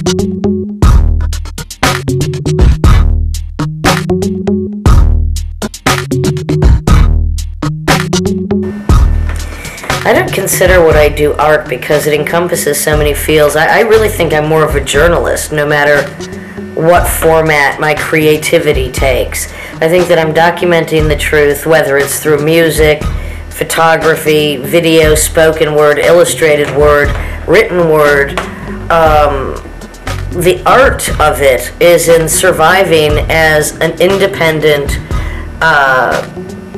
I don't consider what I do art because it encompasses so many fields. I really think I'm more of a journalist, no matter what format my creativity takes. I think that I'm documenting the truth, whether it's through music, photography, video, spoken word, illustrated word, written word. The art of it is in surviving as an independent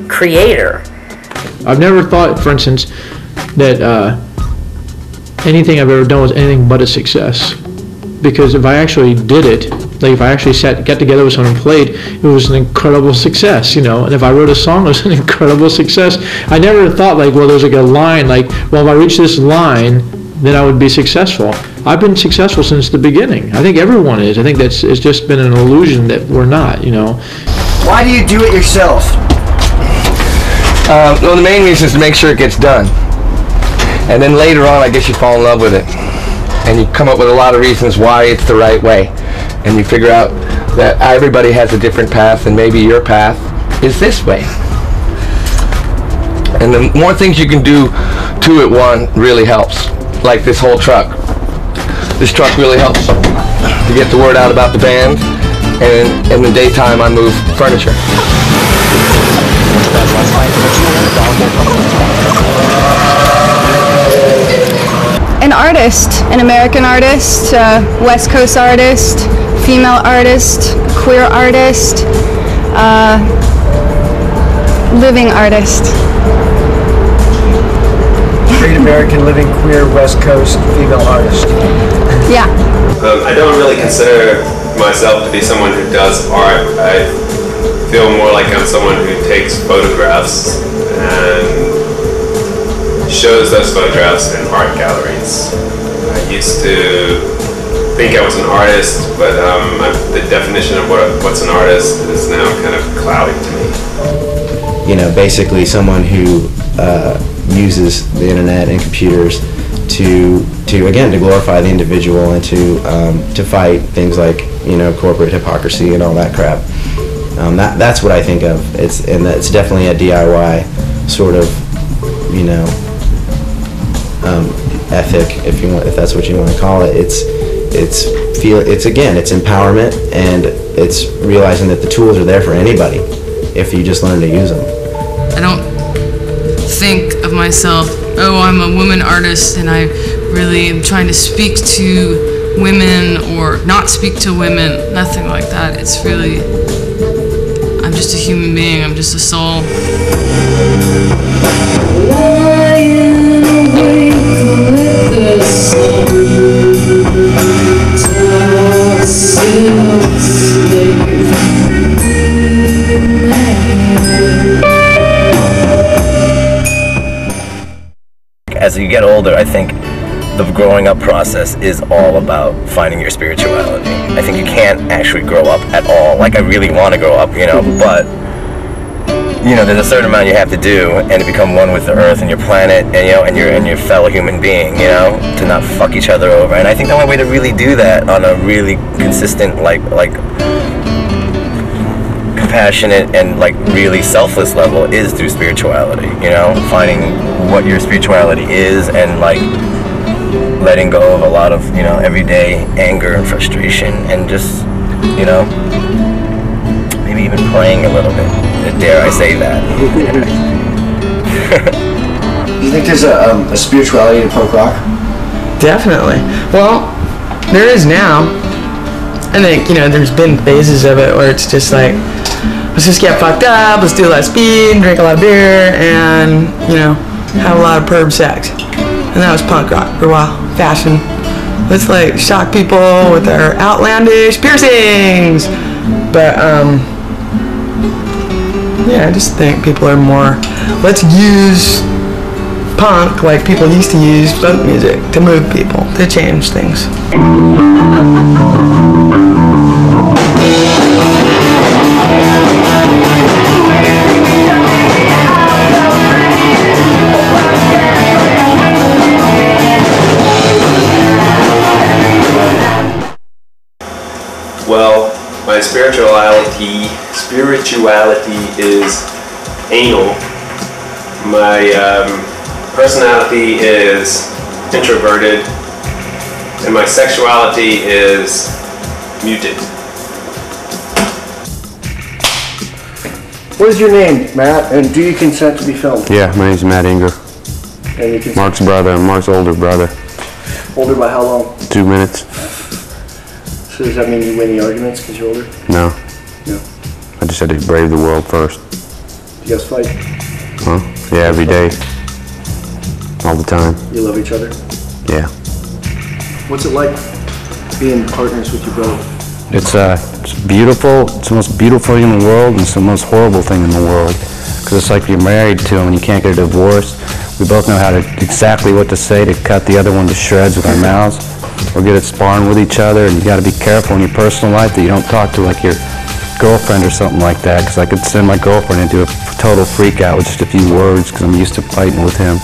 creator. I've never thought, for instance, that anything I've ever done was anything but a success. Because if I actually did it, like if I actually got together with someone and played, it was an incredible success, you know. And if I wrote a song, it was an incredible success. I never thought like, well, there's like a line, like, well, if I reach this line, then I would be successful. I've been successful since the beginning. I think everyone is. I think it's just been an illusion that we're not, you know. Why do you do it yourself? Well, the main reason is to make sure it gets done. And then later on, I guess you fall in love with it. And you come up with a lot of reasons why it's the right way. And you figure out that everybody has a different path, and maybe your path is this way. And the more things you can do to it, one really helps. Like this whole truck. This truck really helps to get the word out about the band. And in the daytime, I move furniture. An artist, an American artist, West Coast artist, female artist, queer artist, living artist. Great American, living, queer, West Coast, female artist. Yeah. I don't really consider myself to be someone who does art. I feel more like I'm someone who takes photographs and shows those photographs in art galleries. I used to think I was an artist, but the definition of what's an artist is now kind of cloudy to me. You know, basically someone who uses the internet and computers to again, to glorify the individual and to fight things like, you know, corporate hypocrisy and all that crap. That's what I think of. It's definitely a DIY sort of, you know, ethic, if that's what you want to call it. It's empowerment, and it's realizing that the tools are there for anybody if you just learn to use them. I don't think of myself, oh, I'm a woman artist and I really am trying to speak to women or not speak to women. Nothing like that. It's really, I'm just a human being. I'm just a soul. As you get older, I think the growing up process is all about finding your spirituality. I think you can't actually grow up at all. Like, I really want to grow up, you know, but, you know, there's a certain amount you have to do and to become one with the earth and your planet and, you know, and your fellow human being, you know, to not fuck each other over. And I think the only way to really do that on a really consistent, like compassionate and like really selfless level is through spirituality, you know, finding what your spirituality is and like letting go of a lot of, you know, everyday anger and frustration and just, you know, maybe even praying a little bit. Dare I say that? Do you think there's a spirituality to punk rock? Definitely. Well, there is now. I think, you know, there's been phases of it where it's just like, let's just get fucked up, let's do a lot of speed, drink a lot of beer, and, you know, have a lot of perv sex. And that was punk rock for a while. Fashion. Let's like shock people with our outlandish piercings. But yeah, I just think people are more, let's use punk like people used to use folk music to move people, to change things. Well, my spirituality is anal. My personality is introverted, and my sexuality is muted. What is your name, Matt, and do you consent to be filmed? Yeah, my name's Matt Inger. And you consent? Mark's brother, Mark's older brother. Older by how long? 2 minutes. So does that mean you win the arguments because you're older? No. No. I just had to brave the world first. You guys fight? Huh? Yeah, every day. All the time. You love each other? Yeah. What's it like being partners with your brother? It's beautiful. It's the most beautiful thing in the world, and it's the most horrible thing in the world. Because it's like you're married to him and you can't get a divorce. We both know exactly what to say to cut the other one to shreds with our mouths. We're good at sparring with each other, and you got to be careful in your personal life that you don't talk to like your girlfriend or something like that, because I could send my girlfriend into a total freak out with just a few words because I'm used to fighting with him.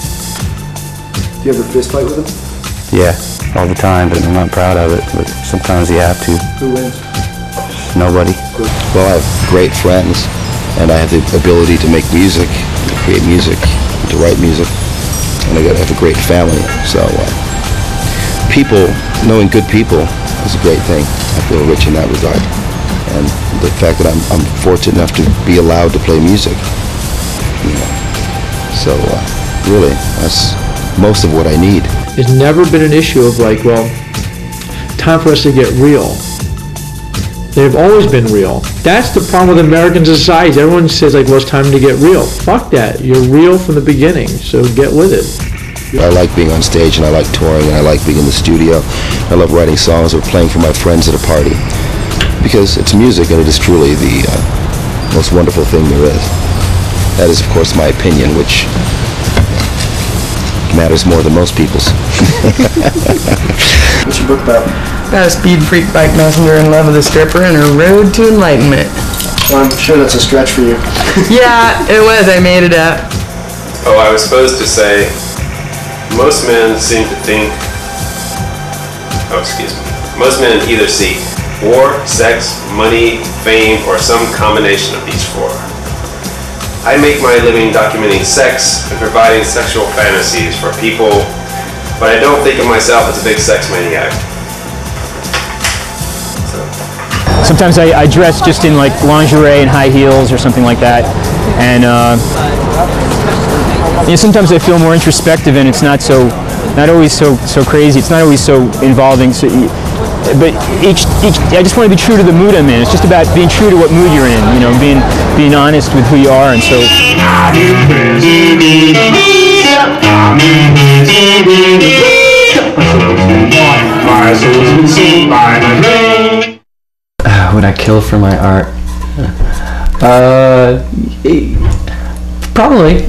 Do you ever fist fight with him? Yeah, all the time, but I'm not proud of it, but sometimes you have to. Who wins? Nobody. Well, I have great friends, and I have the ability to make music, to create music, to write music, and I have a great family. So people, knowing good people is a great thing. I feel rich in that regard. And the fact that I'm fortunate enough to be allowed to play music. You know. So really, that's most of what I need. It's never been an issue of like, well, time for us to get real. They've always been real. That's the problem with American society. Everyone says like, well, it's time to get real. Fuck that. You're real from the beginning, so get with it. I like being on stage, and I like touring, and I like being in the studio. I love writing songs or playing for my friends at a party, because it's music, and it is truly the most wonderful thing there is. That is, of course, my opinion, which matters more than most people's. What's your book about? About a speed freak bike messenger in love with a stripper and her road to enlightenment. Well, I'm sure that's a stretch for you. Yeah, it was. I made it up. Oh, I was supposed to say, most men seem to think, most men either seek war, sex, money, fame, or some combination of these four. I make my living documenting sex and providing sexual fantasies for people, but I don't think of myself as a big sex maniac. Sometimes I dress just in like lingerie and high heels or something like that, and sometimes I feel more introspective, and it's not always so crazy. It's not always so involving. So, but I just want to be true to the mood I'm in. It's just about being true to what mood you're in. You know, being honest with who you are, and so. Would I kill for my art? Probably.